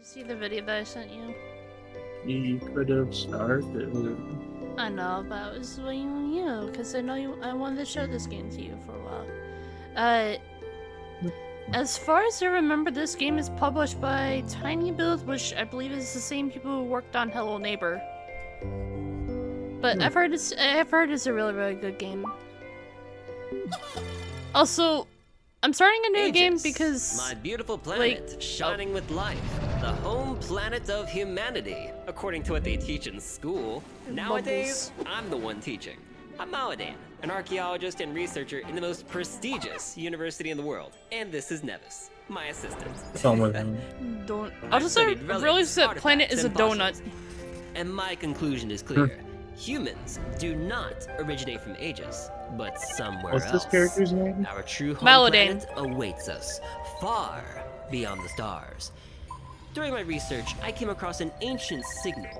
you see the video that I sent you? You could have started. I know, but I was waiting on you because I know I wanted to show this game to you for a while. As far as I remember, this game is published by Tinykin, which I believe is the same people who worked on Hello Neighbor. But I've heard it's a really, really good game. Also, I'm starting a new game because my beautiful planet, shining with life, the home planet of humanity, according to what they teach in school. Nowadays, I'm the one teaching. I'm Maladane, an archaeologist and researcher in the most prestigious university in the world, and this is Nevis, my assistant. I'll just say, realize that planet is a donut. And my conclusion is clear. Humans do not originate from Aegis, but somewhere else. What's this character's name? Our true home Maladane planet awaits us, far beyond the stars. During my research, I came across an ancient signal,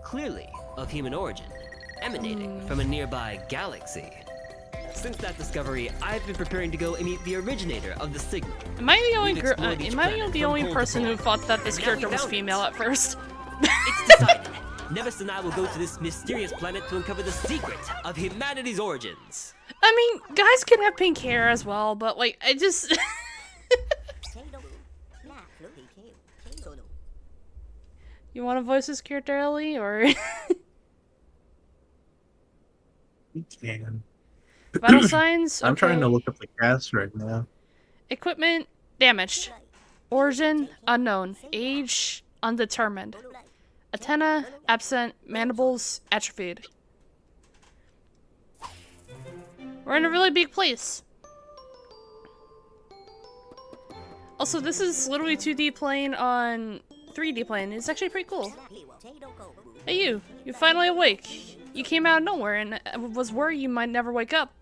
clearly of human origin, emanating from a nearby galaxy. Since that discovery, I've been preparing to go and meet the originator of the signal. Am I the only person who thought that this character was female at first? It's decided. Nevis and I will go to this mysterious planet to uncover the secret of humanity's origins. I mean, guys can have pink hair as well, but like, I just... You want to voice this character, Ellie, or...? You can. Vital signs? I'm trying to okay. look up the cast right now. Equipment, damaged. Origin, unknown. Age, undetermined. Antenna, absent. Mandibles, atrophied. We're in a really big place. Also, this is literally 2D playing on 3D playing. It's actually pretty cool. Hey you, you're finally awake. You came out of nowhere and I was worried you might never wake up.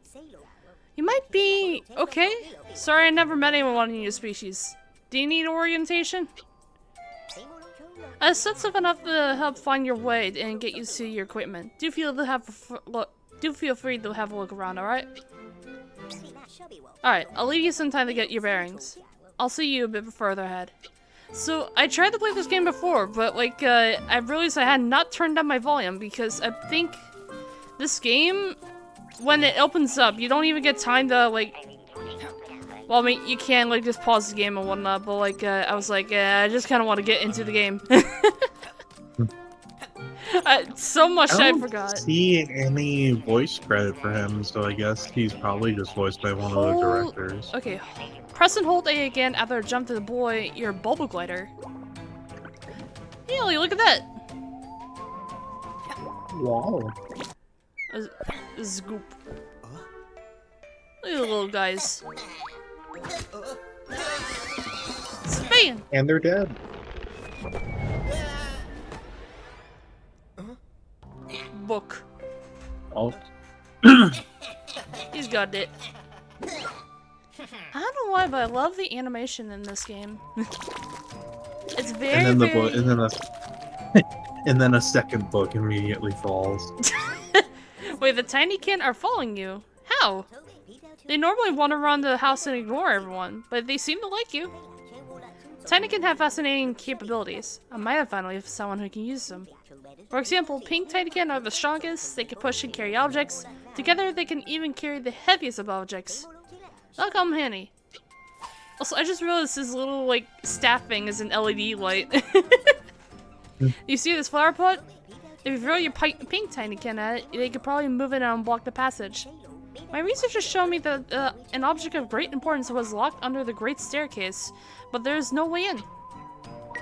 You might be okay. Sorry I never met anyone in your species. Do you need orientation? Sensitive enough to help find your way and get used to your equipment. Do feel free to have a look around, alright? Alright, I'll leave you some time to get your bearings. I'll see you a bit further ahead. So, I tried to play this game before, but like, I realized I had not turned down my volume because I think this game, when it opens up, you don't even get time to like... Well, I mean, you can like just pause the game and whatnot, but like, I was like, I just kind of want to get into the game. So much I forgot. I don't see any voice credit for him, so I guess he's probably just voiced by one of the directors. Okay, press and hold A again after jump to deploy your bubble glider. Hey, Ellie, look at that! Wow. A scoop. Look at the little guys. Spain! And they're dead. Book. Oh. He's got it. I don't know why, but I love the animation in this game. It's very, and then very... and then a second book immediately falls. Wait, the Tinykin are following you? How? They normally wander around the house and ignore everyone, but they seem to like you. Tinykin have fascinating capabilities. I might have finally found someone who can use them. For example, pink Tinykin are the strongest. They can push and carry objects. Together, they can even carry the heaviest of objects. That'll come handy. Also, I just realized this little, like, staff thing is an LED light. You see this flower pot? If you throw your pink Tinykin at it, they could probably move it and unblock the passage. My research has shown me that an object of great importance was locked under the Great Staircase, but there is no way in.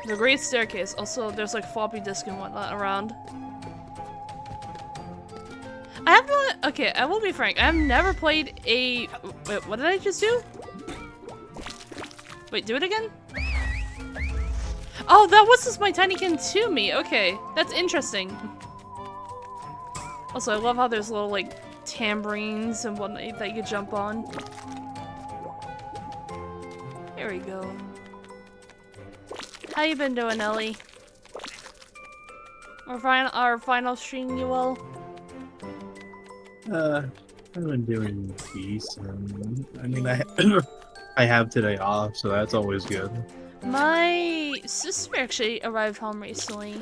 The Great Staircase. Also, there's like floppy disk and whatnot around. I have not. Okay, I will be frank. I have never played a. Wait, what did I just do? Wait, do it again? Oh, that was just my Tinykin to me. Okay, that's interesting. Also, I love how there's little like tambourines and whatnot that you can jump on. There we go. How you been doing, Ellie? Our final stream, you will? I've been doing decent. I mean, I have today off, so that's always good. My sister actually arrived home recently,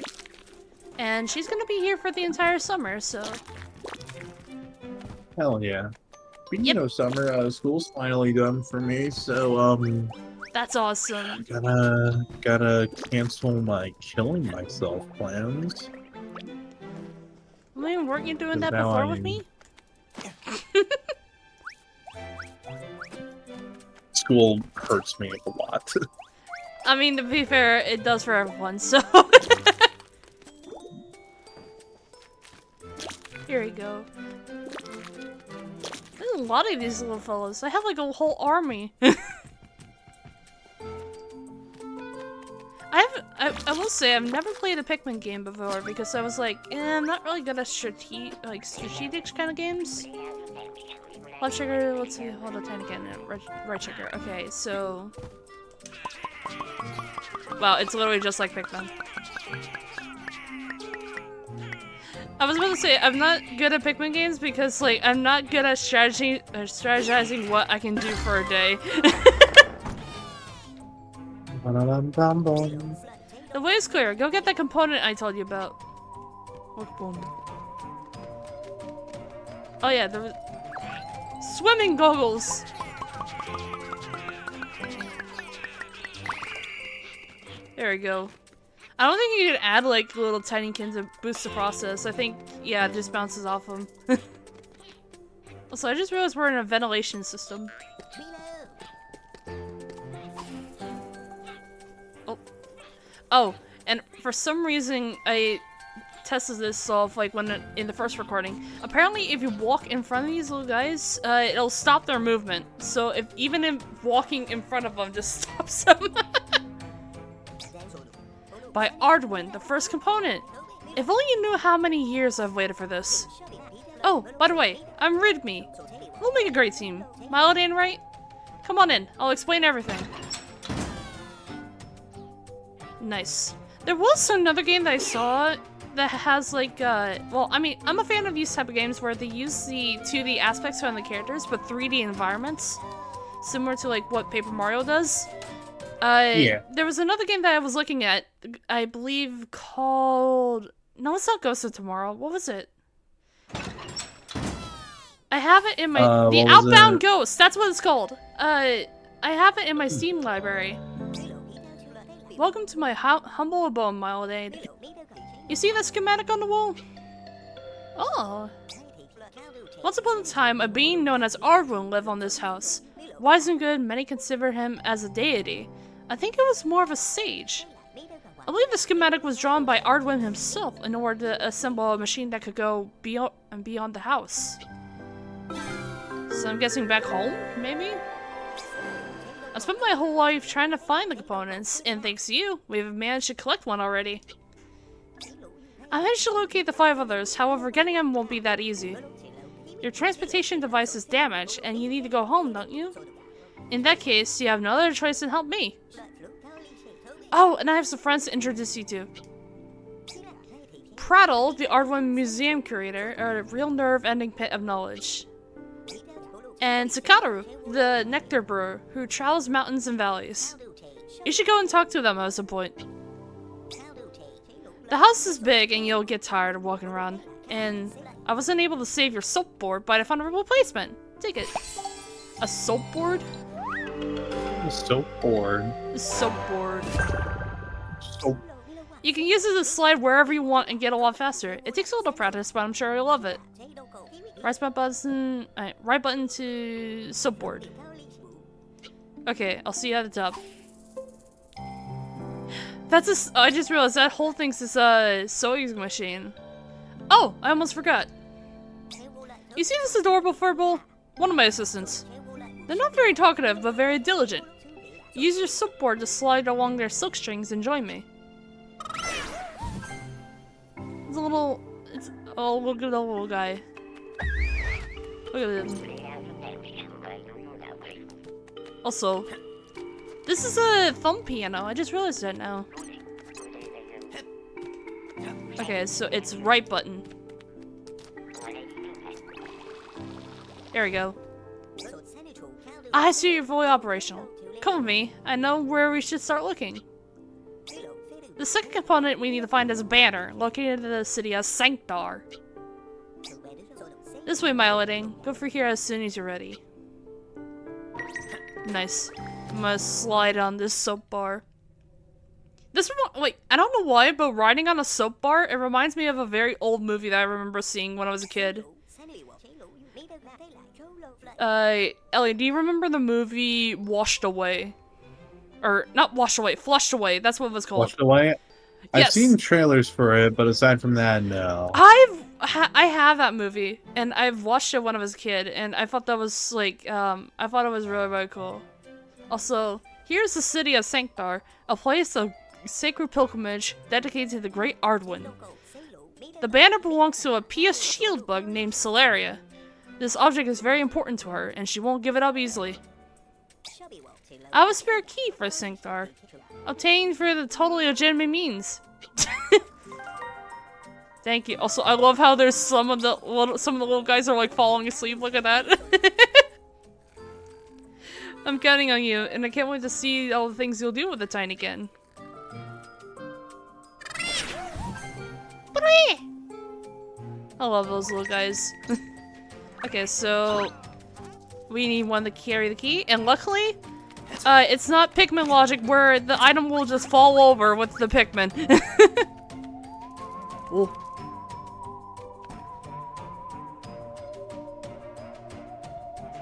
and she's gonna be here for the entire summer, so... Hell yeah. Speaking of summer, school's finally done for me, so, That's awesome. gotta cancel my killing myself plans. I mean, weren't you doing 'Cause that now before I'm- with me? School hurts me a lot. I mean, to be fair, it does for everyone, so... Here we go. There's a lot of these little fellas. I have like a whole army. I will say I've never played a Pikmin game before because I was like, I'm not really good at strategic kind of games. Left trigger, let's see, hold on, Tinykin, right trigger. Okay, so... Wow, it's literally just like Pikmin. I was about to say, I'm not good at Pikmin games because, like, I'm not good at strategizing what I can do for a day. The way is clear. Go get that component I told you about. What component? Oh yeah, the swimming goggles. There we go. I don't think you can add like little Tinykins to boost the process. I think, yeah, it just bounces off them. Also, I just realized we're in a ventilation system. Oh, and for some reason I tested this off like when in the first recording. Apparently, if you walk in front of these little guys, it'll stop their movement. So if walking in front of them just stops them. By Ardwin, the first component. If only you knew how many years I've waited for this. Oh, by the way, I'm Ridme. We'll make a great team. Mylodane, right? Come on in, I'll explain everything. Nice. There was another game that I saw that has like, well, I mean, I'm a fan of these type of games where they use the 2D aspects on the characters, but 3D environments. Similar to like what Paper Mario does. Yeah. There was another game that I was looking at, I believe called... No, it's not Ghost of Tomorrow. What was it? I have it in my... The Outbound Ghost! That's what it's called! I have it in my Steam library. Welcome to my humble abode, Mylodane. You see that schematic on the wall? Oh. Once upon a time, a being known as Ardwin lived on this house. Wise and good, many consider him as a deity. I think it was more of a sage. I believe the schematic was drawn by Ardwin himself in order to assemble a machine that could go beyond the house. So I'm guessing back home, maybe? I spent my whole life trying to find the components, and thanks to you, we've managed to collect one already. I managed to locate the 5 others, however getting them won't be that easy. Your transportation device is damaged, and you need to go home, don't you? In that case, you have no other choice than help me. Oh, and I have some friends to introduce you to. Prattle, the Ardwin Museum Curator, a real nerve-ending pit of knowledge. And Sakataru, the Nectar Brewer, who travels mountains and valleys. You should go and talk to them at some point. The house is big and you'll get tired of walking around. And I wasn't able to save your soap board, but I found a replacement. Take it. A soap board? A soap board. A soap board. Soap. You can use it to slide wherever you want and get a lot faster. It takes a little practice, but I'm sure you'll love it. Right button to soap board. Okay, I'll see you at the top. I just realized that whole thing's this sewing machine. Oh, I almost forgot. You see this adorable furball? One of my assistants. They're not very talkative, but very diligent. Use your soap board to slide along their silk strings and join me. It's a little... Oh, look at the little guy. Look at him. Also, this is a thumb piano. I just realized that now. Okay, so it's right button. There we go. I see you're fully operational. Come with me. I know where we should start looking. The second component we need to find is a banner, located in the city of Sanctar. This way, my wedding. Go for here as soon as you're ready. Nice. I'm gonna slide on this soap bar. Wait, I don't know why, but riding on a soap bar, it reminds me of a very old movie that I remember seeing when I was a kid. Ellie, do you remember the movie Washed Away? Or, not Washed Away, Flushed Away, that's what it was called. Flushed Away? Yes. I've seen trailers for it, but aside from that, no. I have that movie, and I've watched it when I was a kid, and I thought that was, like, I thought it was really, really cool. Also, here's the city of Sanctar, a place of sacred pilgrimage dedicated to the great Ardwin. The banner belongs to a pious shield bug named Celeria. This object is very important to her, and she won't give it up easily. I have a spare key for Sanctar, obtained for the totally legitimate means. Thank you. Also, I love how there's some of the little guys are like falling asleep. Look at that. I'm counting on you, and I can't wait to see all the things you'll do with the Tinykin. I love those little guys. Okay, so we need one to carry the key, and luckily, it's not Pikmin logic where the item will just fall over with the Pikmin. Ooh.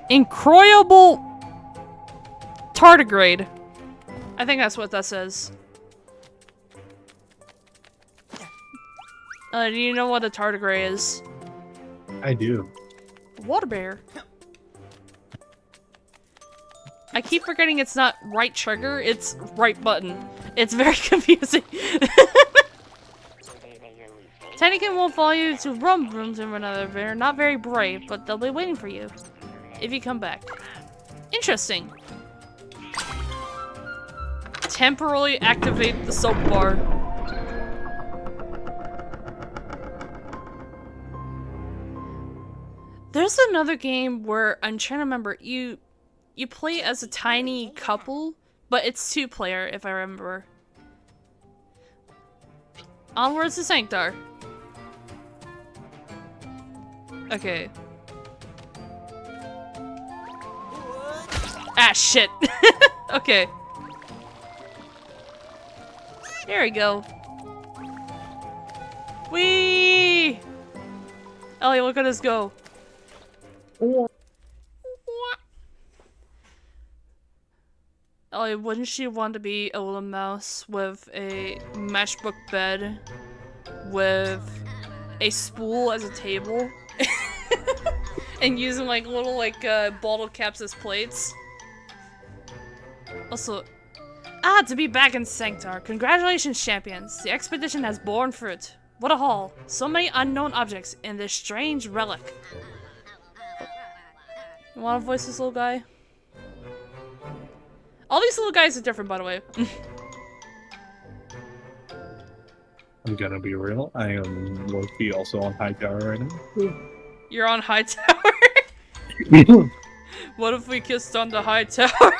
Incroyable tardigrade. I think that's what that says. Do you know what a tardigrade is? I do. Water bear. I keep forgetting it's not right trigger, it's right button. It's very confusing. Tinykin won't follow you to rum rooms and another. They're not very brave, but they'll be waiting for you if you come back. Interesting. Temporarily activate the soap bar. There's another game where I'm trying to remember. You play as a tiny couple, but it's 2-player if I remember. Onwards to Sanctar. Okay. Ah, shit. Okay. There we go. Whee! Ellie, look at us go. Ellie, wouldn't she want to be a little mouse with a matchbook bed with a spool as a table? And using like little bottle caps as plates? Also, to be back in Sanctar. Congratulations, champions. The expedition has borne fruit. What a haul. So many unknown objects in this strange relic. You wanna voice this little guy? All these little guys are different, by the way. I'm gonna be real. I am low-key also on high tower right now. You're on high tower? What if we kissed on the high tower?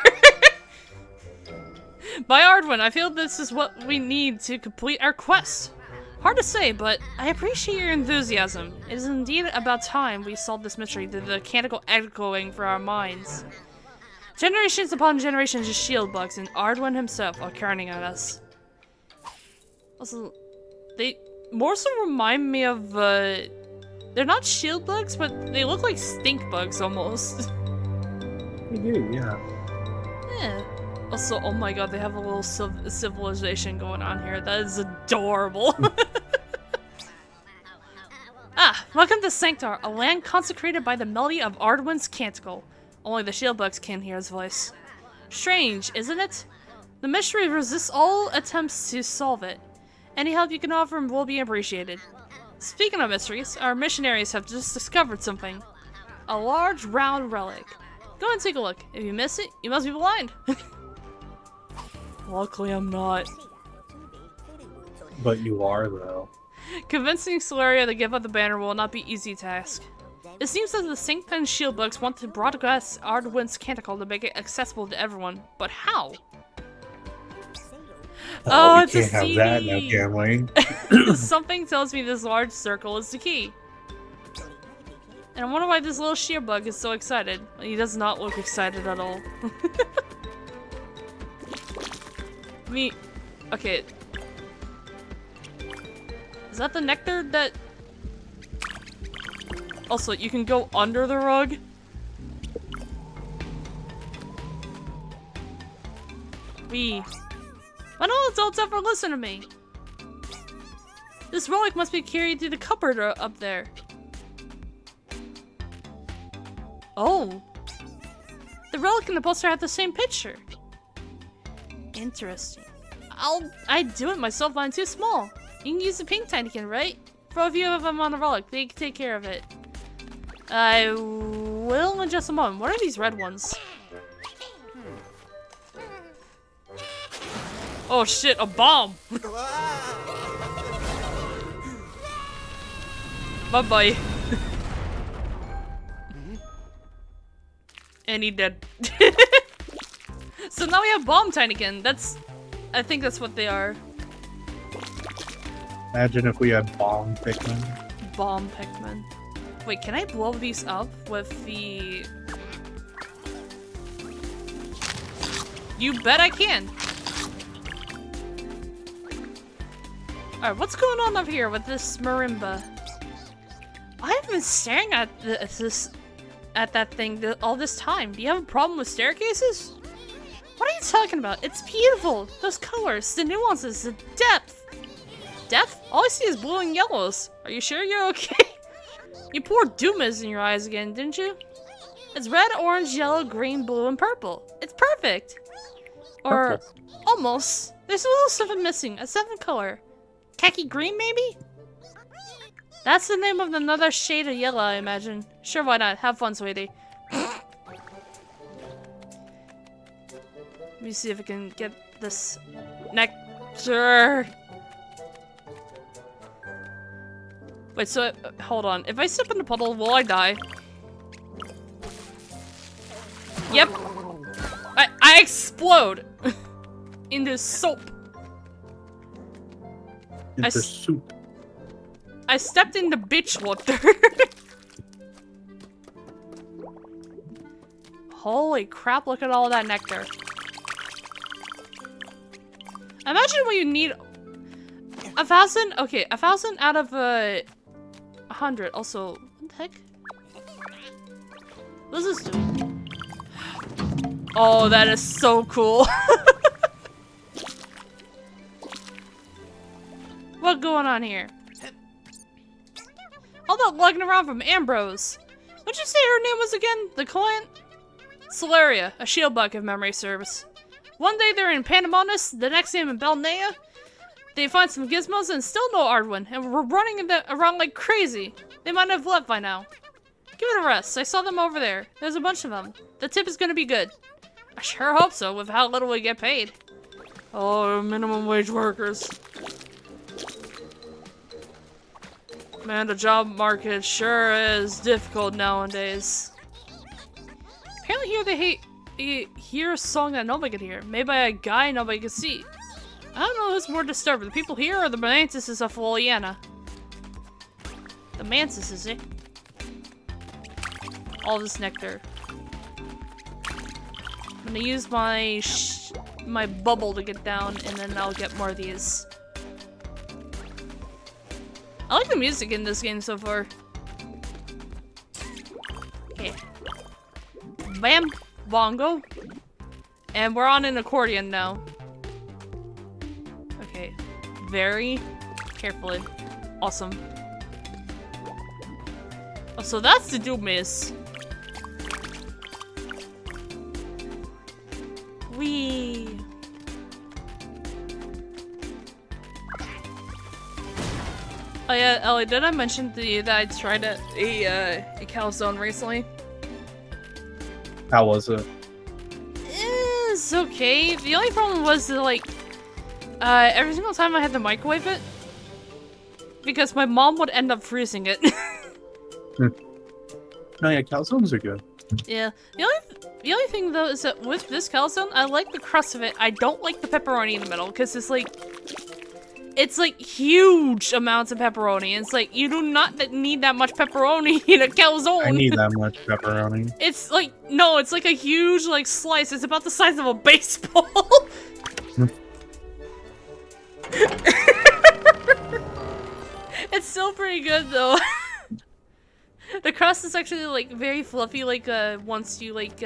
By Ardwin, I feel this is what we need to complete our quest. Hard to say, but I appreciate your enthusiasm. It is indeed about time we solved this mystery through the mechanical echoing for our minds. Generations upon generations of shield bugs and Ardwin himself are counting on us. Also, they more so remind me of, they're not shield bugs, but they look like stink bugs almost. They do, yeah. Yeah. Also, oh my god, they have a little civilization going on here. That is adorable. Welcome to Sanctar, a land consecrated by the melody of Ardwin's canticle. Only the shield bugs can hear his voice. Strange, isn't it? The mystery resists all attempts to solve it. Any help you can offer will be appreciated. Speaking of mysteries, our missionaries have just discovered something. A large round relic. Go and take a look. If you miss it, you must be blind. Luckily, I'm not. But you are, though. Convincing Celeria to give up the banner will not be an easy task. It seems that the St. Pen shield books want to broadcast Ardwin's canticle to make it accessible to everyone. But how? Oh, it's a can't have that now, CD! can we? Something tells me this large circle is the key. And I wonder why this little sheer bug is so excited. He does not look excited at all. Okay. Is that the nectar that... Also, you can go under the rug? Why don't adults ever listen to me? This relic must be carried through the cupboard up there. Oh. The relic and the poster have the same picture. Interesting. I'd do it myself, mine's too small. You can use the pink Tinykin, right? Throw a few of them on the relic, they can take care of it. I will in just a moment. What are these red ones? Oh shit, a bomb! Bye-bye. And he dead. So now we have bomb Tinykin. I think that's what they are. Imagine if we had bomb Pikmin. Bomb Pikmin. Wait, can I blow these up with the... You bet I can! Alright, what's going on up here with this marimba? I've been staring at that thing all this time. Do you have a problem with staircases? What are you talking about? It's beautiful! Those colors, the nuances, the depth! Depth? All I see is blue and yellows. Are you sure you're okay? You poured Doomas in your eyes again, didn't you? It's red, orange, yellow, green, blue, and purple. It's perfect! Or Purple. almost. There's a little something missing. A seventh color. Khaki green, maybe? That's the name of another shade of yellow, I imagine. Sure, why not? Have fun, sweetie. Let me see if I can get this nectar. Wait, so, hold on. If I step in the puddle, will I die? Yep. I explode! Into soap. Into soup. I stepped into bitch water. Holy crap, look at all that nectar. Imagine what you need. 1,000? Okay, 1,000 out of 100. Also, what the heck? What does this do? Oh, that is so cool. What's going on here? All that lugging around from Ambrose. What'd you say her name was again? The client? Celeria, a shield bug if memory serves. One day they're in Pandemonus, the next day in Belnea. They find some gizmos and still no Ardwin, and we're running around like crazy. They might have left by now. Give it a rest. I saw them over there. There's a bunch of them. The tip is gonna be good. I sure hope so, with how little we get paid. Oh, minimum wage workers. Man, the job market sure is difficult nowadays. Apparently here they hear a song that nobody can hear, made by a guy nobody can see. I don't know who's more disturbed, the people here or the mantises of Foliana. The mantises, eh? All this nectar. I'm gonna use my bubble to get down, and then I'll get more of these. I like the music in this game so far. Okay. Bam! Bongo. And we're on an accordion now. Okay. Very carefully. Awesome. Oh, so that's the Doomis. Whee! Oh yeah, Ellie, did I mention to you that I tried a calzone recently? How was it? It's okay. The only problem was that, like, every single time I had to microwave it, because my mom would end up freezing it. No, yeah, calzones are good. Yeah. The only thing though is that with this calzone, I like the crust of it. I don't like the pepperoni in the middle because it's like huge amounts of pepperoni. And it's like you do not need that much pepperoni in a calzone. I need that much pepperoni. It's like no, it's like a huge like slice. It's about the size of a baseball. It's still pretty good though. The crust is actually like very fluffy like once you like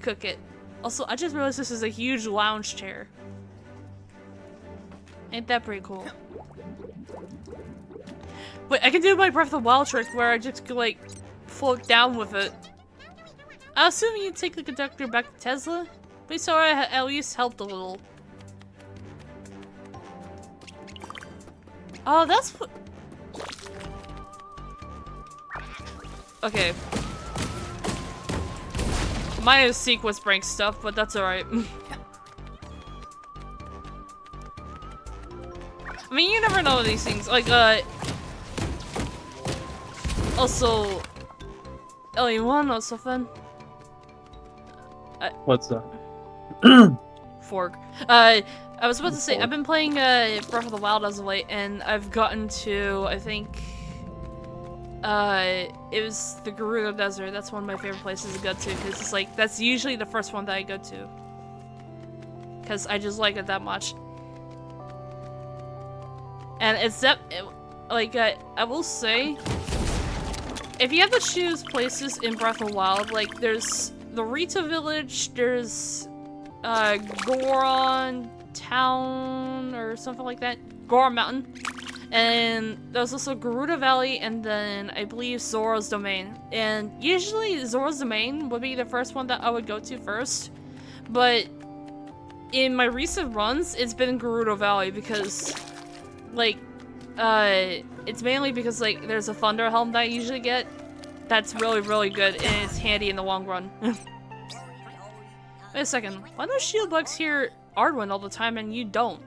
cook it. Also, I just realized this is a huge lounge chair. Ain't that pretty cool? Wait, I can do my Breath of the Wild trick where I just like float down with it. I assume you take the conductor back to Tesla. But sorry, I at least helped a little. Oh, that's what. Okay. Mine is sequence break stuff, but that's alright. I mean, you never know these things. Like, also, Ellie, you wanna know something? What's that? Fork. I was about to say, I've been playing Breath of the Wild as of late, and I've gotten to, I think, it was the Gerudo Desert. That's one of my favorite places to go to, because it's like, that's usually the first one that I go to. Because I just like it that much. And it's that, like, I will say, if you have to choose places in Breath of the Wild, like, there's the Rita Village, there's, Goron Town, or something like that. Goron Mountain. And there's also Gerudo Valley, and then I believe Zora's Domain. And usually Zora's Domain would be the first one that I would go to first. But in my recent runs, it's been Gerudo Valley because, like, it's mainly because, like, there's a Thunder Helm that I usually get. That's really, really good, and it's handy in the long run. Wait a second, why do Shieldbugs hear Ardwin all the time and you don't?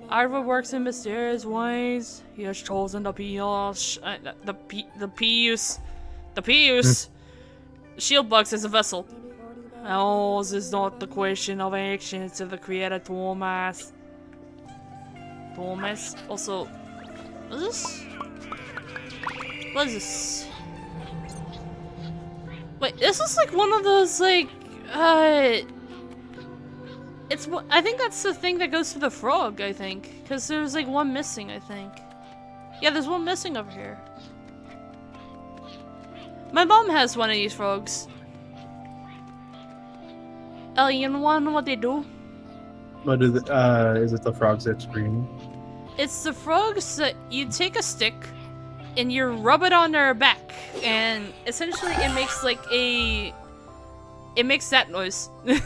Ardwin works in mysterious ways. He has chosen the Pius. Shieldbugs is a vessel. Ours is not the question of actions of the creator Thomas. Thomas? Also, what is this? What is this? Wait, this is like one of those, like, it's, I think that's the thing that goes to the frog, I think. Because there's like one missing, I think. Yeah, there's one missing over here. My mom has one of these frogs. Ellie, you wanna know what they do? What is it? Is it the frogs that scream? It's the frogs that you take a stick and you rub it on their back, and essentially it makes like a... It makes that noise. The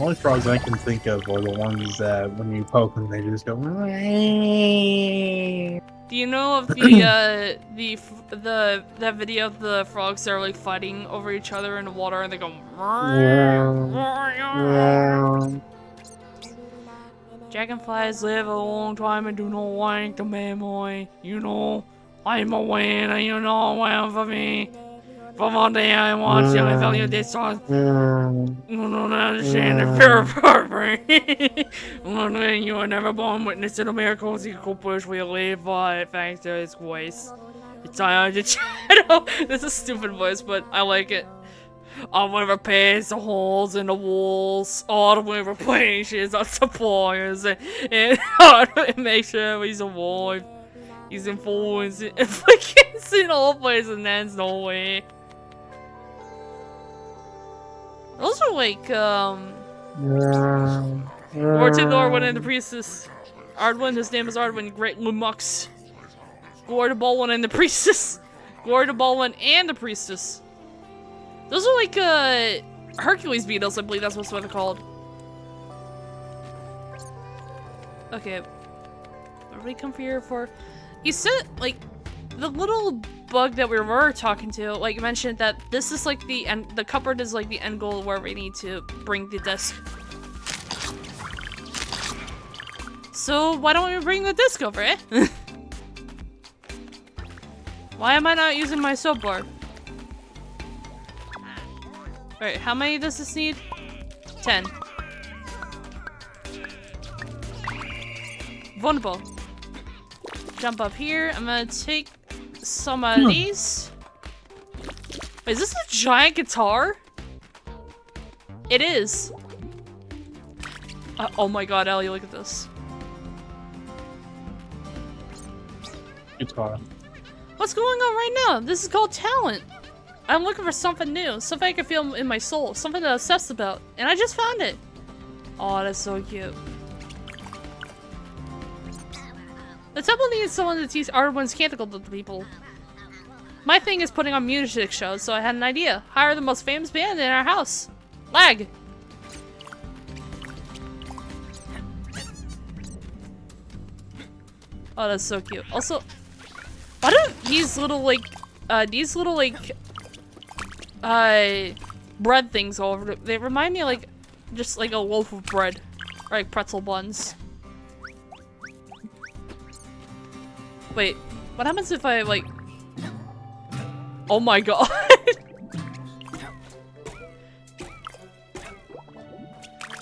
only frogs I can think of are the ones that when you poke them, they just go. Do you know of that video of the frogs that are like fighting over each other in the water and they go? Dragonflies live a long time and do not want the memory. You know, I'm a winner. You know, well for me. For one day I want you to tell you this song. You don't understand the pure purpose. One day you were never born witness to the miracles he could push we live by thanks to his voice. It's I the shadow. This is a stupid voice, but I like it. I will replace the holes in the walls. I will replace our suppliers and make sure he's alive. He's influencing in all places and there's no way. Those are like, Or to Arwen and the Priestess. Ardwin, his name is Ardwin, Great Lumux. Glory to Bolwyn and the Priestess. Glory to Bolwyn and the Priestess. Those are like, Hercules beetles, I believe that's what they're called. Okay. What did we come here for? You said, like, the little bug that we were talking to, like, mentioned that this is like the end, the cupboard is like the end goal where we need to bring the disc. So why don't we bring the disc over, eh? Why am I not using my soap board? Alright, how many does this need? 10. Wonderful. Jump up here. I'm gonna take some of these. Wait, is this a giant guitar? It is. Oh my god, Ellie, look at this. Guitar. What's going on right now? This is called talent. I'm looking for something new, something I can feel in my soul, something to obsess about, and I just found it. Oh, that's so cute. The temple needs someone to teach everyone's canticle to the people. My thing is putting on music shows, so I had an idea. Hire the most famous band in our house. Lag. Oh, that's so cute. Also, why don't these little bread things all over? They remind me of, like, just like a loaf of bread, or like pretzel buns. Wait, what happens if I like? Oh my god!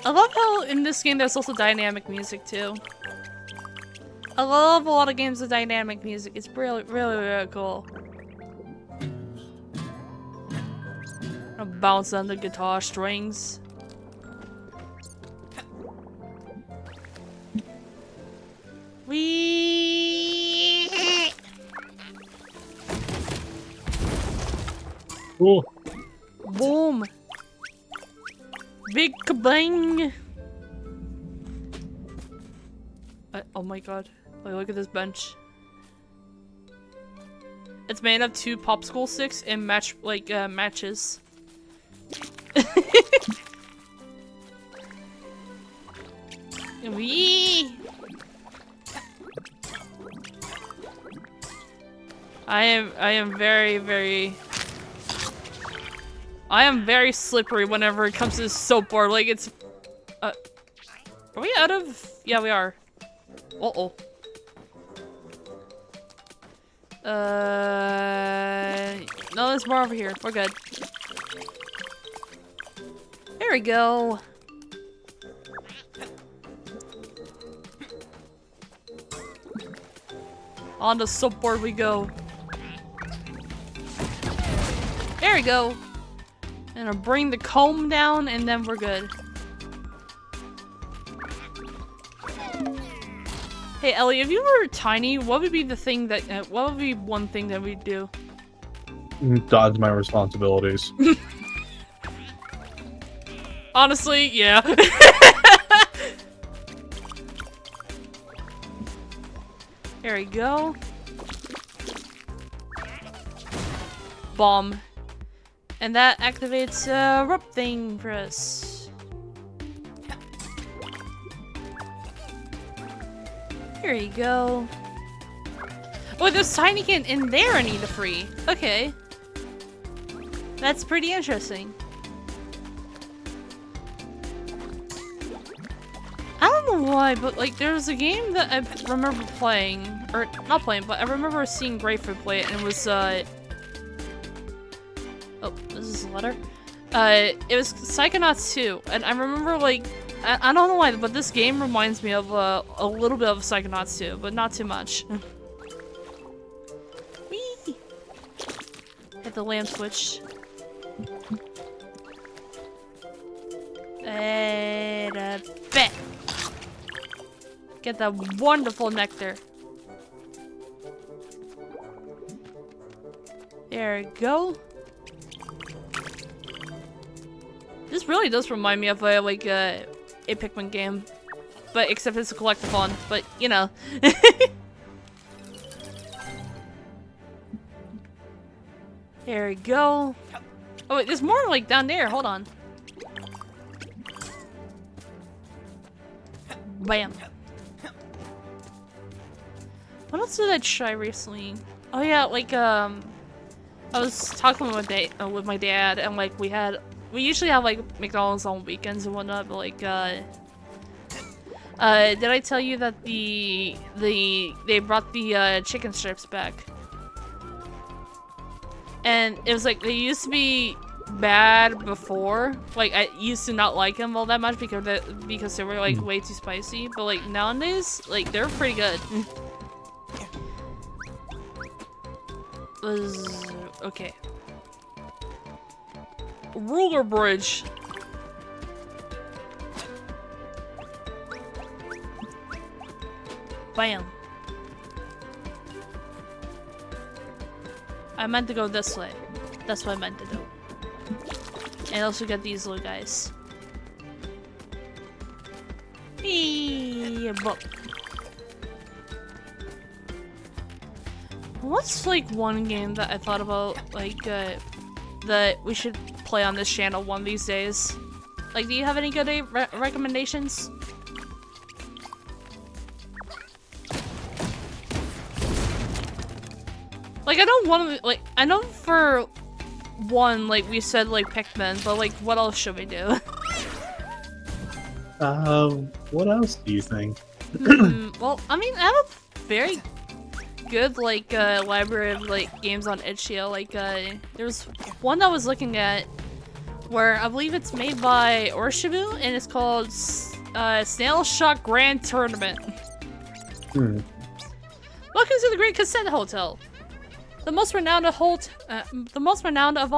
I love how in this game there's also dynamic music too. I love a lot of games with dynamic music. It's really, really, really cool. I'll bounce on the guitar strings. Wee. Ooh. Boom. Big kabang. Oh my god. Like, look at this bench. It's made of 2 popsicle sticks and matches. Wee! I am very slippery whenever it comes to this soap board. Like, it's are we out of? Yeah, we are. Uh-oh. No, there's more over here. We're good. There we go. On the soap board we go. There we go. And I'll bring the comb down and then we're good. Hey Ellie, if you were tiny, what would be the thing that what would be one thing that we'd do? Dodge my responsibilities. Honestly, yeah. There we go. Bomb. And that activates a rope thing for us. Here you go. Oh, there's Tinykin in there I need to free. Okay. That's pretty interesting. I don't know why, but like there was a game that I remember playing, or not playing, but I remember seeing Grapefruit play it, and it was oh, this is a letter. It was Psychonauts 2, and I remember like I don't know why, but this game reminds me of a little bit of Psychonauts 2, but not too much. Whee! Hit the lamp switch. And a bet. Get that wonderful nectar. There we go. This really does remind me of a Pikmin game, but except it's a collectathon. But you know. There we go. Oh wait, there's more like down there. Hold on. Bam. What else did I try recently? Oh yeah, like I was talking with my dad, and like we usually have like McDonald's on weekends and whatnot, but like did I tell you that they brought the chicken strips back? And it was like, they used to be bad before. Like, I used to not like them all that much because they were like way too spicy. But like nowadays, like they're pretty good. Okay. Ruler bridge. Bam. I meant to go this way. That's what I meant to do. And also get these little guys. Book. What's like one game that I thought about like that we should play on this channel one of these days? Like, do you have any good recommendations? Like, I don't want to, like, I know for one, like, we said, like, Pikmin, but, like, what else should we do? What else do you think? Well, I mean, I have a very good, like, library of, like, games on itch.io. Like, there's one I was looking at where I believe it's made by Orshibu, and it's called, Snail Shot Grand Tournament. Welcome to the Great Cassette Hotel. The most renowned of all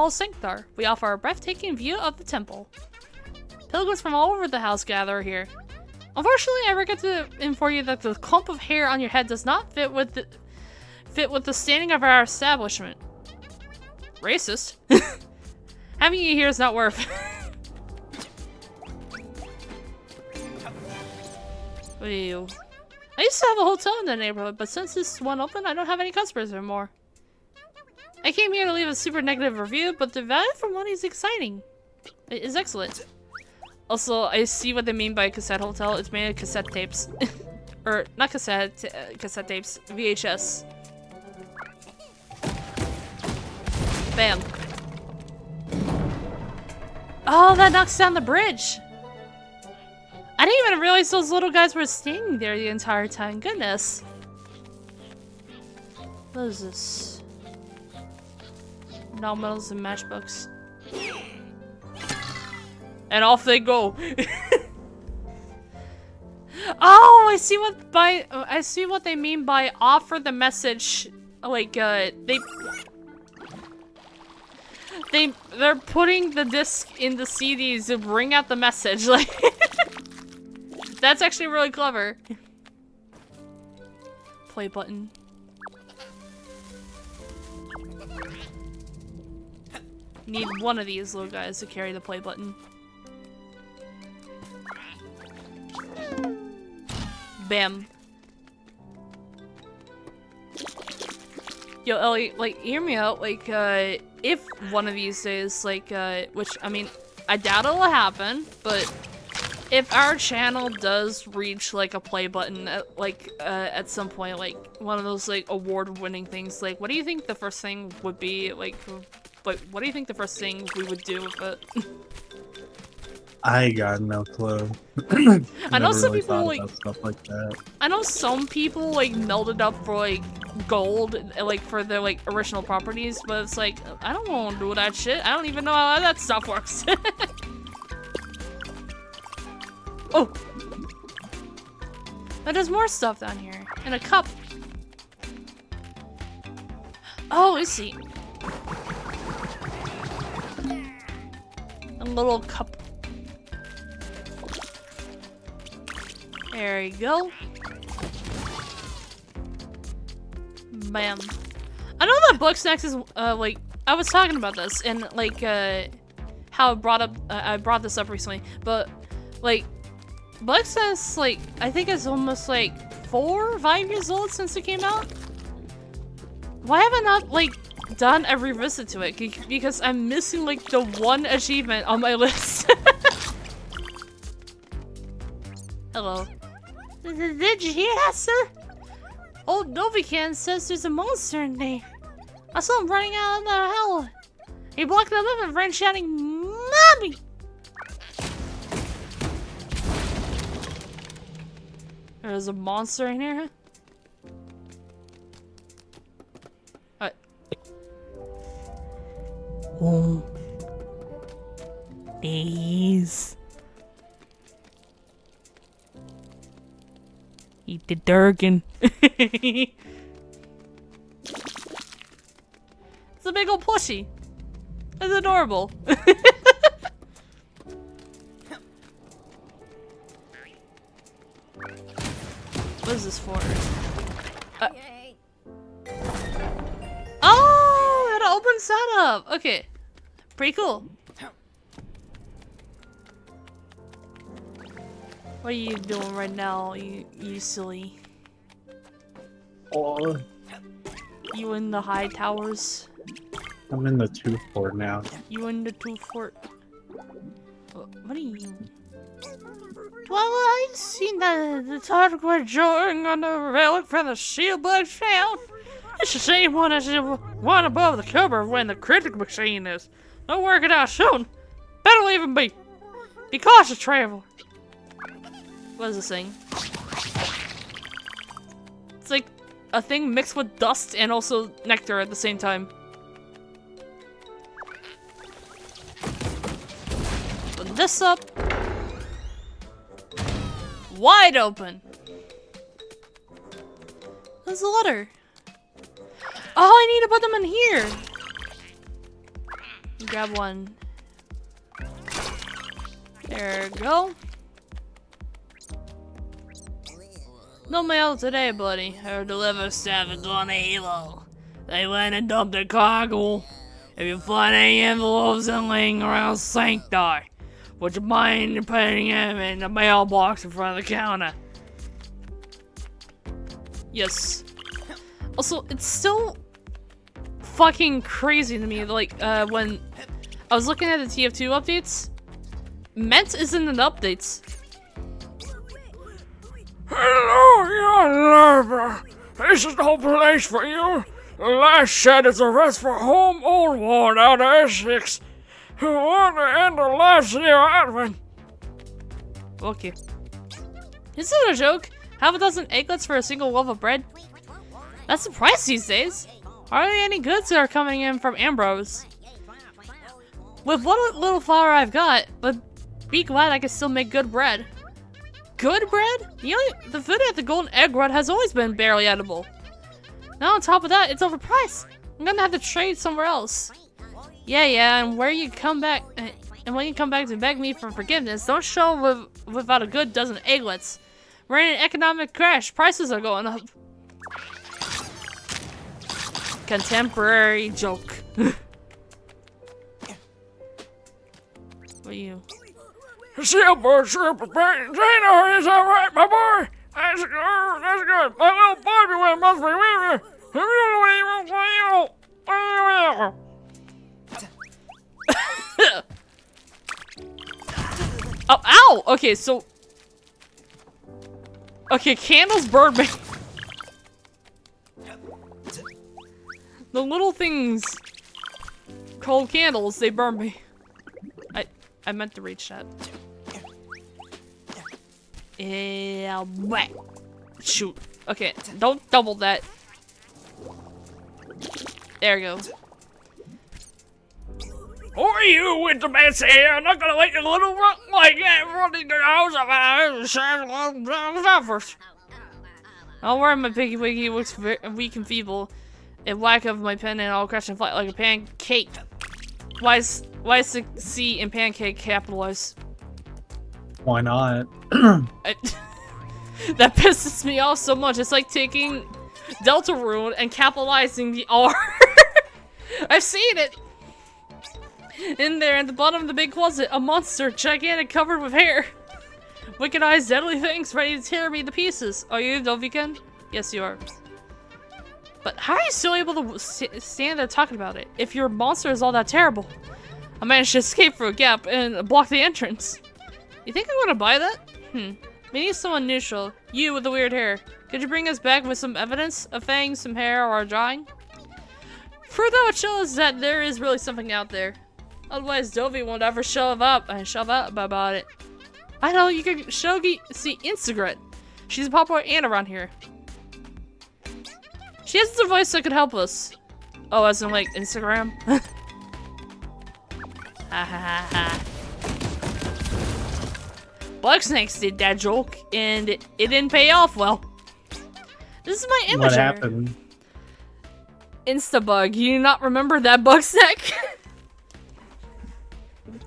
Sanctar. We offer a breathtaking view of the temple. Pilgrims from all over the house gather here. Unfortunately, I regret to inform you that the clump of hair on your head does not fit with the standing of our establishment. Racist. Having you here is not worth. Ew. I used to have a hotel in the neighborhood, but since this one opened, I don't have any customers anymore. I came here to leave a super negative review, but the value for money is exciting. It is excellent. Also, I see what they mean by cassette hotel. It's made of cassette tapes. Or, not cassette tapes. VHS. Bam. Oh, that knocks down the bridge! I didn't even realize those little guys were standing there the entire time. Goodness. What is this? Medals and matchbooks. And off they go. Oh, I see what they mean by offer the message. Like, they're putting the disc in the CDs to bring out the message. Like, that's actually really clever. Play button. Need one of these little guys to carry the play button. Bam. Yo, Ellie, like, hear me out. Like, if one of these days, like, which, I mean, I doubt it'll happen, but if our channel does reach, like, a play button, at some point, like, one of those, like, award-winning things, like, what do you think the first thing would be, like, what do you think the first thing we would do with it? I got no clue. I know some people like stuff like that. I know some people like melted up for like gold, like for their like original properties, but it's like I don't want to do that shit. I don't even know how that stuff works. Oh, but there's more stuff down here in a cup. Oh, I see. A little cup. There you go. Bam. I know that Bugsnax is, like, I was talking about this, and, like, how I brought this up recently, but, like, Bugsnax, like, I think it's almost, like, 4 or 5 years old since it came out? Why have I not, like, done a revisit to it? Because I'm missing, like, the one achievement on my list. Hello. Did you hear that, sir? Old Novican says there's a monster in there. I saw him running out of the hell. He blocked the living friend shouting, "Mommy!" There's a monster in here? home. Please. Eat the Durkin. It's a big old plushie. It's adorable. What is this for? Oh, an open setup. Okay, pretty cool. What are you doing right now, you silly? Oh, You in the high towers? I'm in the 2 fort now. You in the 2 fort? What are you? Well, I seen the target drawing on the relic from the Shieldbug found. It's the same one as the one above the cover when the critic machine is. Don't work it out soon. Better leave him be. Be cautious, traveler. What is this thing? It's like a thing mixed with dust and also nectar at the same time. Put this up. Wide open. There's a letter. Oh, I need to put them in here. Grab one. There we go. No mail today, buddy. Our delivery staff is on evil. They went and dumped their cargo. If you find any envelopes and laying around Sancti, would you mind putting them in the mailbox in front of the counter? Yes. Also, it's still fucking crazy to me, like, when I was looking at the TF2 updates, Ment isn't in the updates. Hello, young lover. This is no place for you. The last shed is a rest for home old one out of Essex. Who want to end their lives near Advent. Okay. Is it a joke? Half a dozen egglets for a single loaf of bread? That's the price these days. Hardly any goods are coming in from Ambrose. With what little flour I've got, but be glad I can still make good bread. Good bread? The food at the Golden Egg Rod has always been barely edible. Now on top of that, it's overpriced. I'm gonna have to trade somewhere else. Yeah, and when you come back to beg me for forgiveness, don't show without a good dozen egglets. We're in an economic crash. Prices are going up. Contemporary joke. What are you? Silver shrimp and potato, is that right, my boy? That's good. My little baby one must be with me. Oh, ow! Okay, so... Okay, candles burn me. The little things called candles, they burn me. I meant to reach that. Yeah, whack. Shoot. Okay, don't double that. There we go. Who are you with the mess here? I'm not gonna let your little run like that running the house of ours. Don't worry, my piggy wiggy looks weak and feeble. A whack of my pen and I'll crash and fly like a pancake. Why is the C in pancake capitalized? Why not? That pisses me off so much. It's like taking Deltarune and capitalizing the R. I've seen it! In there, at the bottom of the big closet, a monster, gigantic, covered with hair. Wicked eyes, deadly things, ready to tear me to pieces. Are you Dovikin? Yes, you are. But how are you still able to stand there talking about it, if your monster is all that terrible? I managed to escape through a gap and block the entrance. You think I'm gonna buy that? We need someone neutral. You with the weird hair. Could you bring us back with some evidence? A fang, some hair, or a drawing? Proof that would show us that there is really something out there. Otherwise, Dovey won't ever shove up about it. I know, you can see Instagram. She's a popular aunt around here. She has a device that could help us. Oh, as in like Instagram? Ha ha ha ha. Bug Snakes did that joke, and it didn't pay off well. This is my imager. What happened? Instabug. You not remember that bug snack?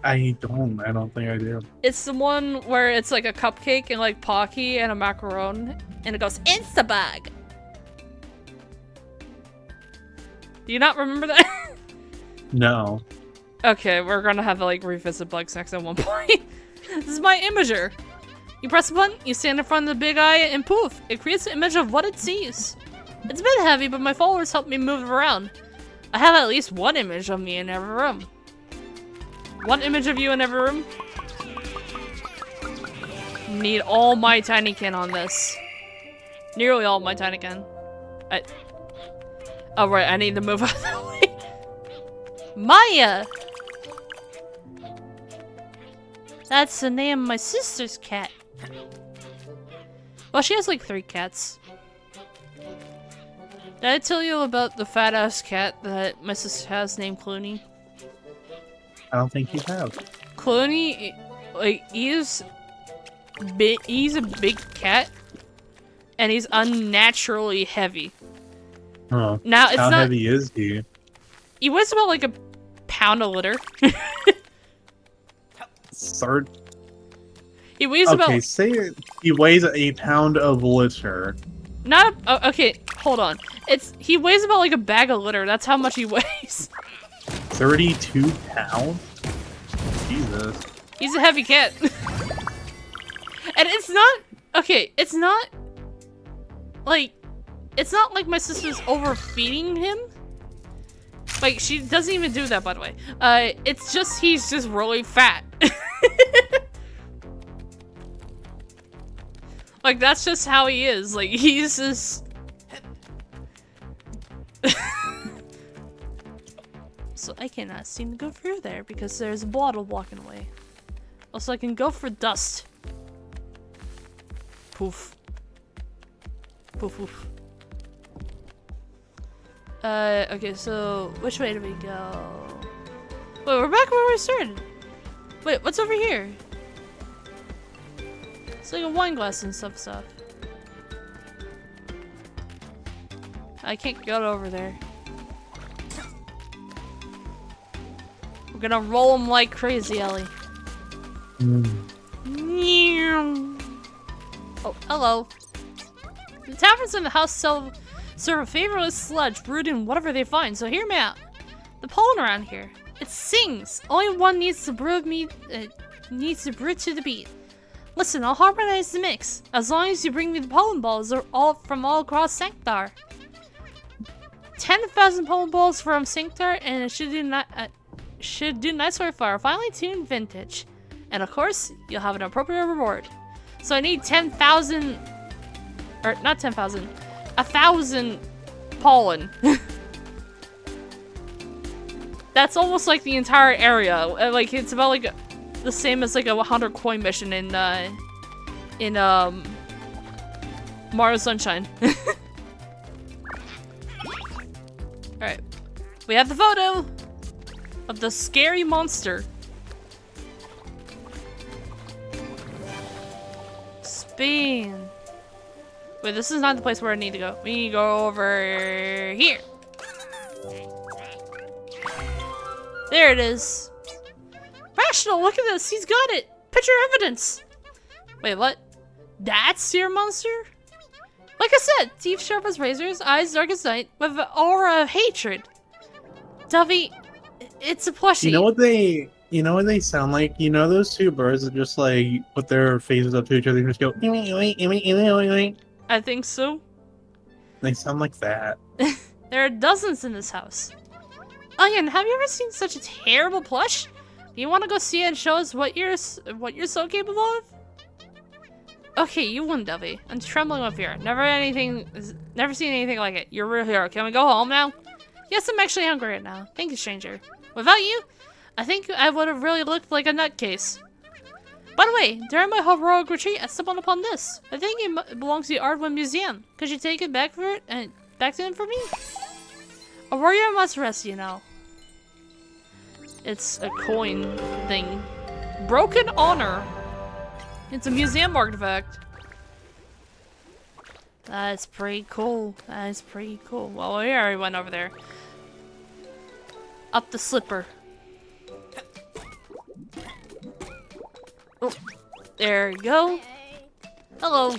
I don't think I do. It's the one where it's like a cupcake and like Pocky and a macaron, and it goes Instabug. Do you not remember that? No. Okay, we're gonna have to like revisit bug snacks at one point. This is my imager. You press a button, you stand in front of the big eye, and poof, it creates an image of what it sees. It's a bit heavy, but my followers help me move it around. I have at least one image of me in every room. One image of you in every room? Need all my Tinykin on this. Nearly all my Tinykin. Oh right, I need to move out of the way. Maya! That's the name of my sister's cat. Well, she has like 3 cats. Did I tell you about the fat ass cat that my sister has named Clooney? I don't think you have. Clooney, like, he's a big cat, and he's unnaturally heavy. Huh. Now, it's How not- heavy is he? He weighs about like a pound a litter. Third. He weighs Okay, about- say he weighs a pound of litter. Not a- okay, hold on. He weighs about like a bag of litter. That's how much he weighs. 32 pounds? Jesus. He's a heavy cat. And it's not- okay, it's not like my sister's overfeeding him. Like, she doesn't even do that, by the way. It's just, he's just really fat. Like, that's just how he is. Like, he's just... So I cannot seem to go through there because there's a bottle blocking away. Also, I can go for dust. Poof. Poof, poof. Okay, so which way do we go? Wait, we're back where we started. Wait, what's over here? It's like a wine glass and stuff. I can't get over there. We're gonna roll them like crazy, Ellie. Oh, hello. The taverns in the house serve a favorite sludge brewed in whatever they find, so hear me out. The pollen around here, it sings. Only one needs to brew to the beat. Listen, I'll harmonize the mix, as long as you bring me the pollen balls from all across Sanctar. 10,000 pollen balls from Sanctar, and it should do nicely for our finely tuned vintage. And of course, you'll have an appropriate reward. So I need 10,000, or not 10,000, 1,000 pollen. That's almost like the entire area. Like, it's about like the same as like a 100 coin mission in Mario Sunshine. Alright. We have the photo of the scary monster. Spin. Wait, this is not the place where I need to go. We need to go over here. There it is. Rational, look at this. He's got it. Picture evidence. Wait, what? That's your monster? Like I said, teeth sharp as razors, eyes dark as night, with an aura of hatred. Duffy, it's a plushie. You know what they sound like? You know those two birds that just like put their faces up to each other and just go I think so. They sound like that. There are dozens in this house. Ian, have you ever seen such a terrible plush? Do you want to go see it and show us what you're so capable of? Okay, you win, Duffy. I'm trembling with fear. Never seen anything like it. You're a real hero. Can we go home now? Yes, I'm actually hungry right now. Thank you, stranger. Without you, I think I would have really looked like a nutcase. By the way, during my heroic retreat, I stumbled upon this. I think it belongs to the Ardwin Museum. Could you take it back to him for me? A warrior must rest, you know. It's a coin thing. Broken Honor. It's a museum artifact. That's pretty cool. That's pretty cool. Well, we already went over there. Up the slipper. Oh, there you go. Hello.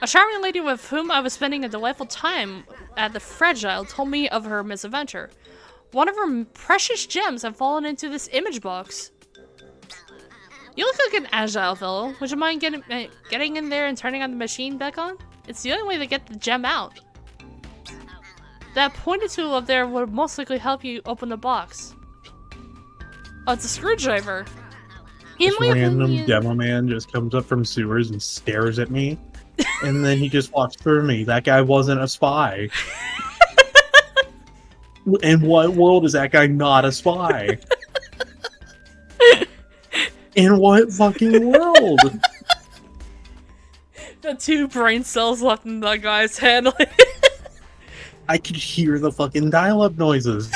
A charming lady with whom I was spending a delightful time at the Fragile told me of her misadventure. One of her precious gems had fallen into this image box. You look like an agile fellow. Would you mind getting in there and turning on the machine back on? It's the only way to get the gem out. That pointed tool up there would most likely help you open the box. Oh, it's a screwdriver. This random demo man just comes up from sewers and stares at me, and then he just walks through me. That guy wasn't a spy. In what world is that guy not a spy? In what fucking world? The 2 brain cells left in that guy's head. I could hear the fucking dial-up noises.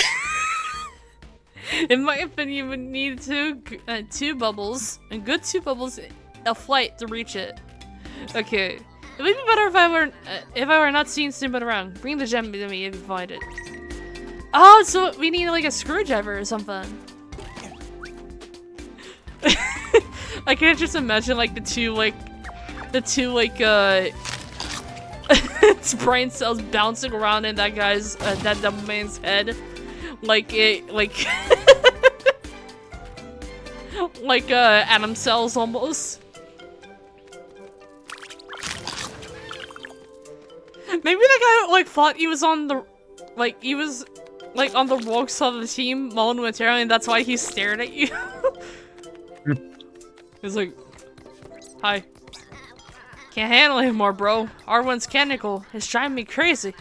In my opinion, you would need two bubbles, a good 2 bubbles, a flight to reach it. Okay, it would be better if I were not seen snooping around. Bring the gem to me if you find it. Oh, so we need like a screwdriver or something. I can't just imagine like the two brain cells bouncing around in that guy's that dumb man's head, like atom cells almost. Maybe the guy like thought he was on the on the wrong side of the team momentarily, and that's why he stared at you. He's like, hi. Can't handle it anymore, bro. R1's chemical. It's driving me crazy.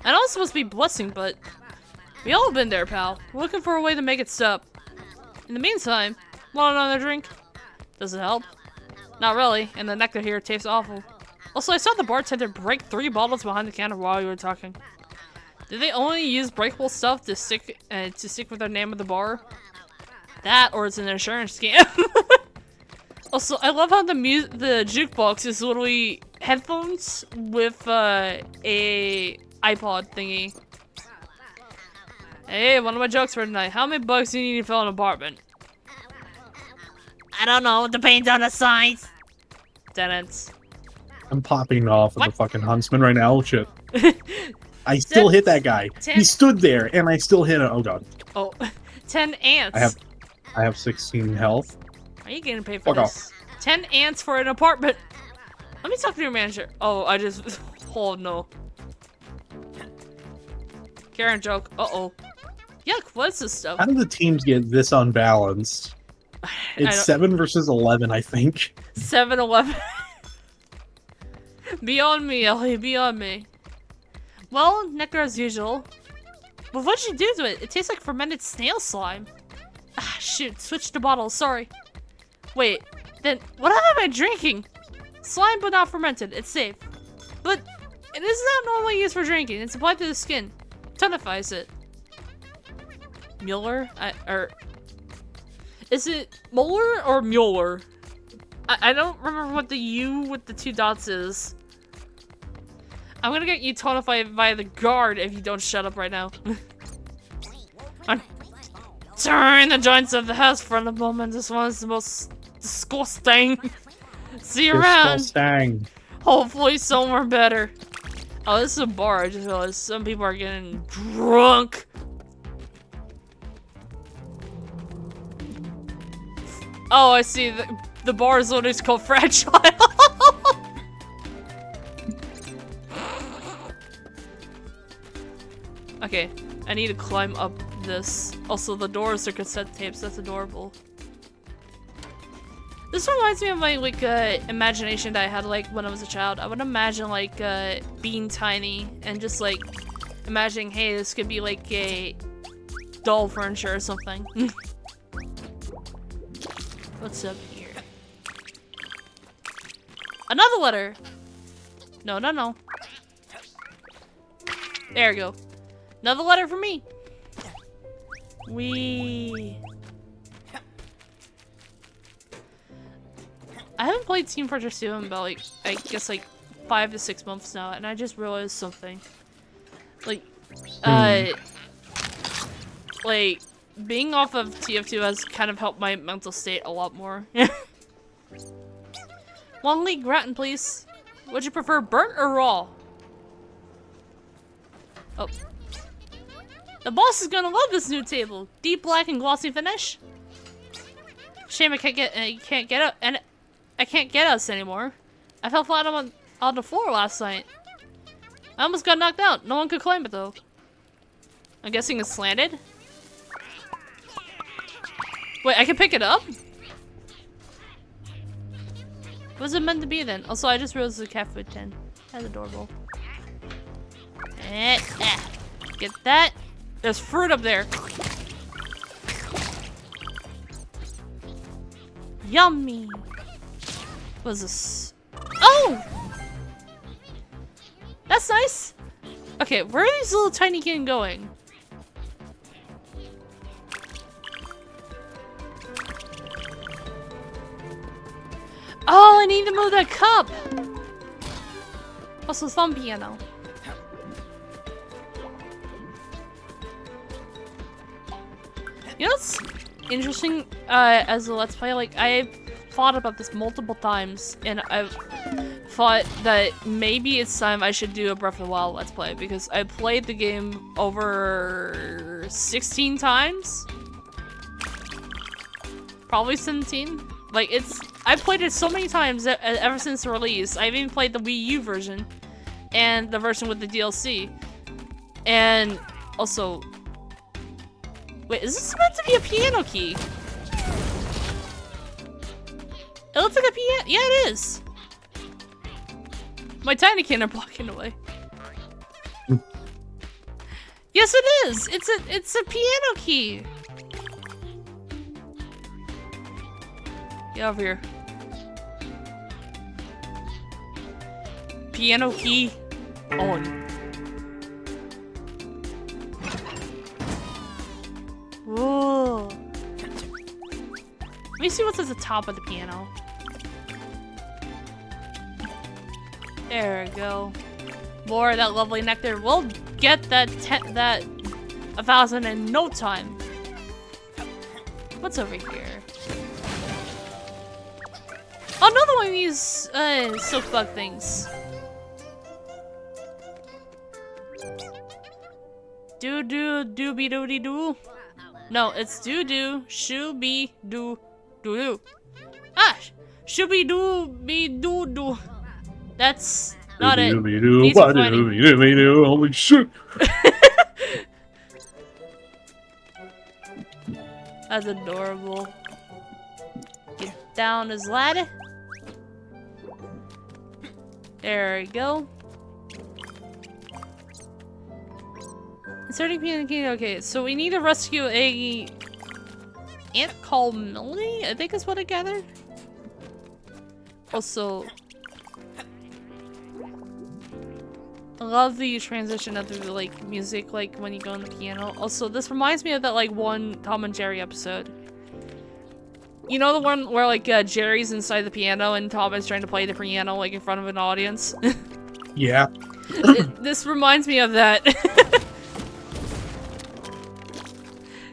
I know it's supposed to be blessing, but we all been there, pal. We're looking for a way to make it stop. In the meantime, want another drink? Does it help? Not really, and the nectar here tastes awful. Also, I saw the bartender break 3 bottles behind the counter while you were talking. Did they only use breakable stuff to stick with their name of the bar? That, or it's an insurance scam. Also, I love how the jukebox is literally headphones with a iPod thingy. Hey, one of my jokes for tonight. How many bucks do you need to fill an apartment? I don't know. Depends on the size. Tenants. I'm popping off with the fucking huntsman right now. Shit. I still hit that guy. He stood there, and I still hit him. Oh god. Oh, 10 ants. I have 16 health. Are you getting paid for this? 10 ants for an apartment. Let me talk to your manager. Oh, I just. Oh no. Karen joke. Uh-oh. Yuck, what's this stuff? How do the teams get this unbalanced? It's 7 versus 11, I think. 7-11. Be on me, Ellie. Be on me. Well, nectar as usual. But what'd you do to it? It tastes like fermented snail slime. Ah, shoot. Switch to bottle. Sorry. Wait. Then, what am I drinking? Slime, but not fermented. It's safe. But it is not normally used for drinking. It's applied to the skin. Tonifies it. Mueller? Is it Molar or Mueller? I don't remember what the U with the 2 dots is. I'm gonna get you tonified by the guard if you don't shut up right now. I'm tearing the joints of the house for the moment. This one is the most disgusting. See you around. Disgusting. Hopefully somewhere better. Oh, this is a bar. I just realized some people are getting drunk. Oh, I see. The bar is literally called Fragile. Okay, I need to climb up this. Also, the doors are cassette tapes. That's adorable. This reminds me of my imagination that I had when I was a child. I would imagine being tiny and just imagining, hey, this could be a doll furniture or something. What's up here? Another letter! No, no, no. There we go. Another letter for me. Wee. I haven't played Team Fortress 2 in about like, I guess like 5 to 6 months now, and I just realized something. Like, like, being off of TF2 has kind of helped my mental state a lot more. Long league gratin, please. Would you prefer burnt or raw? Oh. The boss is gonna love this new table. Deep black and glossy finish. Shame I can't get out, and I can't get us anymore. I fell flat on the floor last night. I almost got knocked out. No one could climb it though. I'm guessing it's slanted. Wait, I can pick it up? What's it meant to be then? Also, I just realized the cat food tin. That's adorable. Get that. There's fruit up there. Yummy. What's this? Oh! That's nice. Okay, where are these little Tinykin going? Oh, I need to move that cup! Also, thumb piano. You know what's interesting as a Let's Play? Like, I've thought about this multiple times, and I've thought that maybe it's time I should do a Breath of the Wild Let's Play, because I played the game over 16 times? Probably 17? Like, I played it so many times ever since the release. I've even played the Wii U version and the version with the DLC. And also, wait, is this meant to be a piano key? It looks like a piano. Yeah, it is. My Tinykin are blocking the way. Yes, it is. It's a piano key. Get over here. Piano key on. Whoa. Let me see what's at the top of the piano. There we go. More of that lovely nectar. We'll get that 1,000 in no time. What's over here? Oh, another one of these silk bug things. Do do dooby doody doo. No, it's do do shooby doo doo doo. Ah, shooby doo be doo doo. That's not it. Needs some fighting. Holy shit! That's adorable. Get down his ladder. There we go. Inserting Tinykins. Okay, so we need to rescue a ant called Melody, I think is what I gathered. Also, I love the transition of the like music, like when you go on the piano. Also, this reminds me of that like one Tom and Jerry episode. You know the one where like Jerry's inside the piano and Tom is trying to play the piano like in front of an audience? Yeah. This reminds me of that.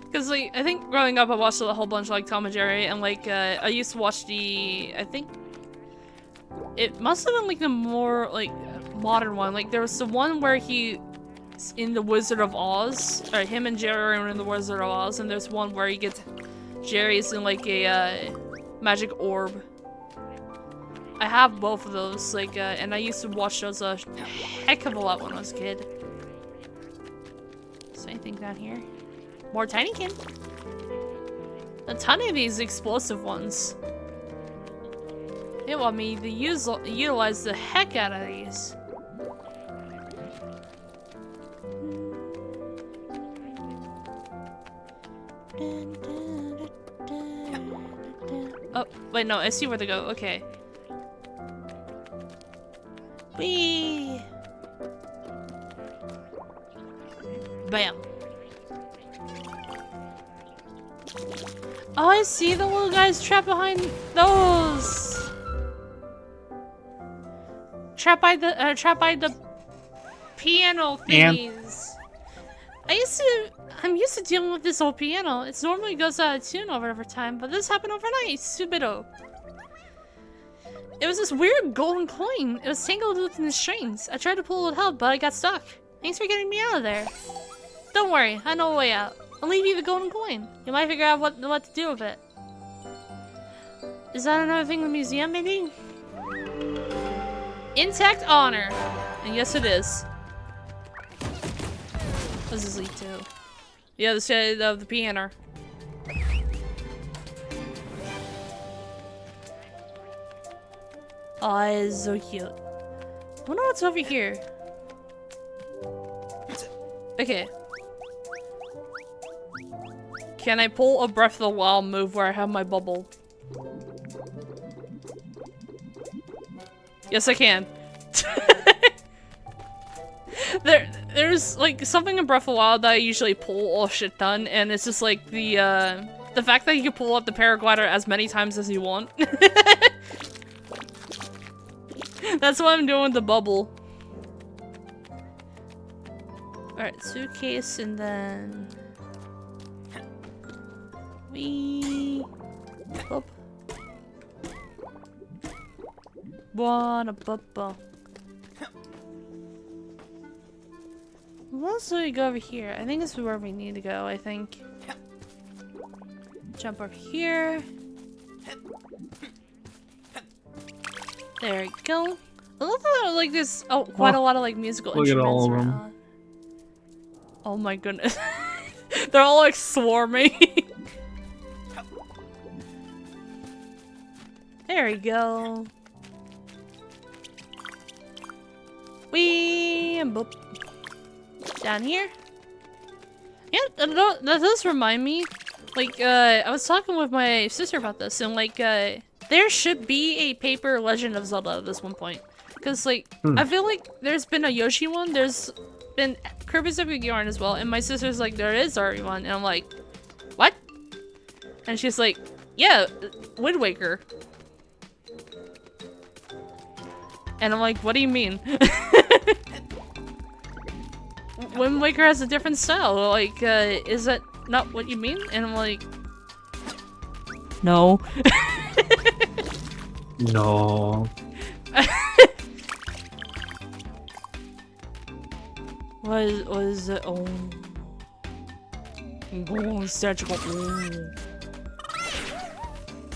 Because like I think growing up I watched a whole bunch of like Tom and Jerry, and like I used to watch I think it must have been like the more like modern one. Like there was the one where he's in the Wizard of Oz, or him and Jerry are in the Wizard of Oz, and there's one where he gets Jerry's in like a magic orb. I have both of those, like, and I used to watch those a heck of a lot when I was a kid. Is there anything down here? More Tinykin. A ton of these explosive ones. They want me to utilize the heck out of these. Oh, wait, no, I see where to go. Okay. Whee! Bam. Oh, I see the little guys trapped behind those. Trapped by the piano thingies. I'm used to dealing with this old piano. It normally goes out of tune over time, but this happened overnight. Subido. It was this weird golden coin. It was tangled within the strings. I tried to pull it out, but I got stuck. Thanks for getting me out of there. Don't worry, I know a way out. I'll leave you the golden coin. You might figure out what to do with it. Is that another thing in the museum, maybe? Intact honor. And yes, it is. What does this lead to? The other side of the piano. Oh, it's so cute. I wonder what's over here. Okay. Can I pull a Breath of the Wild move where I have my bubble? Yes, I can. There's like something in Breath of the Wild that I usually pull all shit done, and it's just like the fact that you can pull up the paraglider as many times as you want. That's what I'm doing with the bubble. Alright, suitcase and then up. What else do we go over here? I think this is where we need to go, I think. Jump over here. There we go. I love that like there's quite a lot of like musical Look at instruments all of around. them. Oh my goodness. They're all like swarming. There we go. Wee and boop. Down here. Yeah, that does remind me. Like, I was talking with my sister about this, and like, there should be a paper Legend of Zelda at this one point. Because, like, I feel like there's been a Yoshi one, there's been Kirby's Epic Yarn as well, and my sister's like, there is already one, and I'm like, what? And she's like, yeah, Wind Waker. And I'm like, what do you mean? Wind Waker has a different style, like, is that not what you mean? And I'm like, no. No. Was it? Oh, surgical.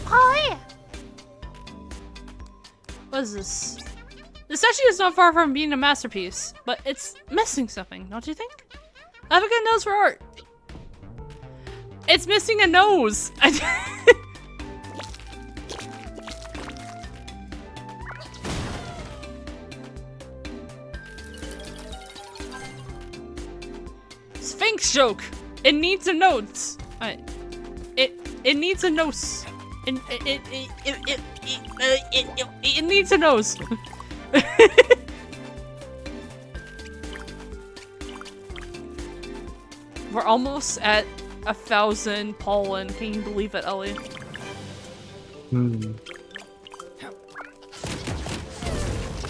Oh yeah. What is this? This statue is not far from being a masterpiece, but it's missing something, don't you think? I have a good nose for art. It's missing a nose. Sphinx joke. It needs a nose. It needs a nose. It needs a nose. We're almost at 1,000 pollen. Can you believe it, Ellie?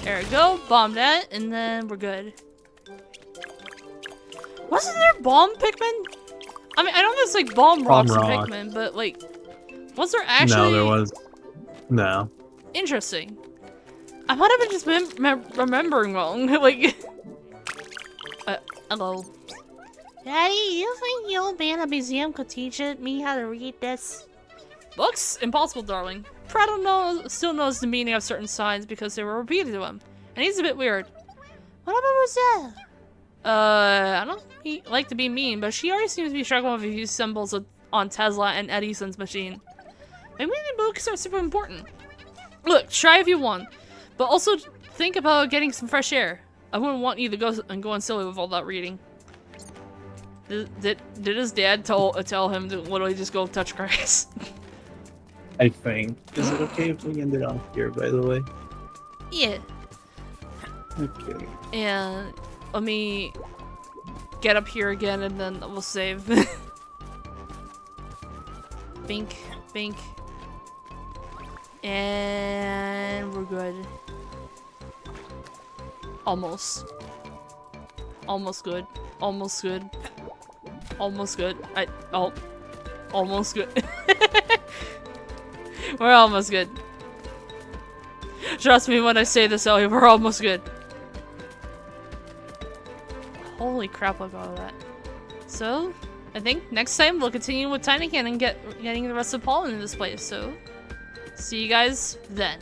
There we go. Bomb that, and then we're good. Wasn't there bomb Pikmin? I mean, I know there's like bomb rocks in Pikmin, but like, was there actually? No, there was. No. Interesting. I might have been just remembering wrong. Like, hello. Daddy, you think the old man at the museum could teach me how to read this? Books? Impossible, darling. Prato still knows the meaning of certain signs because they were repeated to him. And he's a bit weird. What about Rosette? I don't like to be mean, but she already seems to be struggling with a few symbols on Tesla and Edison's machine. Maybe the books are super important. Look, try if you want, but also think about getting some fresh air. I wouldn't want you to go on silly with all that reading. Did his dad tell him to literally just go touch grass? I think. Is it okay if we end it off here, by the way? Yeah. Okay. And let me get up here again and then we'll save. Bink, bink. And we're good. Almost. Almost good. Almost good. Almost good. Almost good. We're almost good. Trust me when I say this, Ellie, we're almost good. Holy crap, look at all that. So, I think next time we'll continue with Tinykin and getting the rest of Paul into this place, so see you guys then.